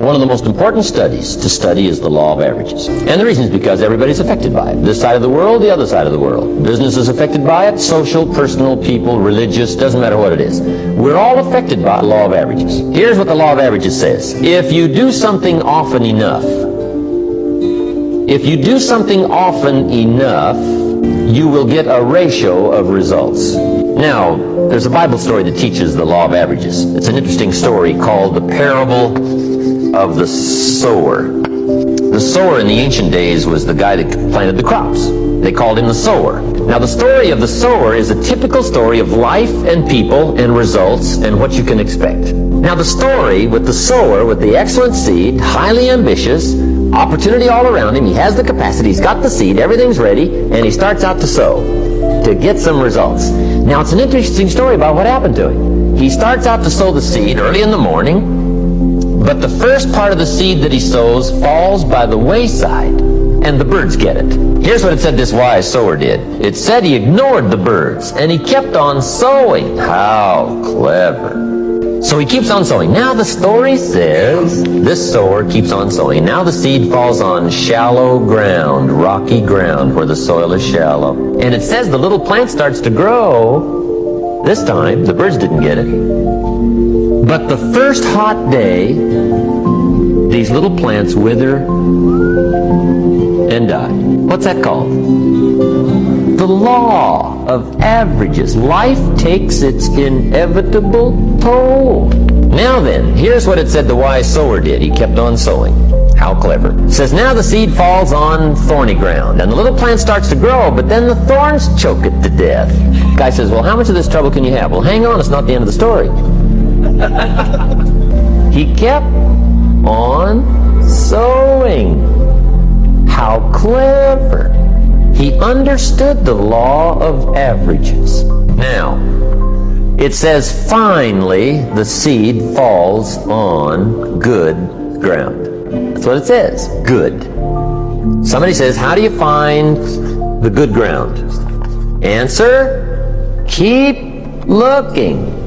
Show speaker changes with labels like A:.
A: One of the most important studies to study is the law of averages. And the reason is because everybody's affected by it. This side of the world, the other side of the world. Business is affected by it, social, personal, people, religious, doesn't matter what it is. We're all affected by the law of averages. Here's what the law of averages says. If you do something often enough, you will get a ratio of results. Now, there's a Bible story that teaches the law of averages. It's an interesting story called the parable of the sower. The sower in the ancient days was the guy that planted the crops. They called him the sower. Now, the story of the sower is a typical story of life and people and results and what you can expect. Now, the story with the sower, with the excellent seed, highly ambitious, opportunity all around him, he has the capacity, he's got the seed, everything's ready, and he starts out to sow to get some results. Now, it's an interesting story about what happened to him. He starts out to sow the seed early in the morning, but the first part of the seed that he sows falls by the wayside, and the birds get it. Here's what it said this wise sower did. It said he ignored the birds, and he kept on sowing. How clever. So he keeps on sowing. Now the story says this sower keeps on sowing. Now the seed falls on shallow ground, rocky ground where the soil is shallow. And it says the little plant starts to grow. This time, the birds didn't get it. But the first hot day, these little plants wither and die. What's that called? The law of averages. Life takes its inevitable toll. Now then, here's what it said the wise sower did. He kept on sowing. How clever. It says, now the seed falls on thorny ground, and the little plant starts to grow, but then the thorns choke it to death. The guy says, well, how much of this trouble can you have? Well, hang on, it's not the end of the story. He kept on sowing. How clever. He understood the law of averages. Now, it says, finally, the seed falls on good ground. That's what it says, good. Somebody says, how do you find the good ground? Answer, keep looking.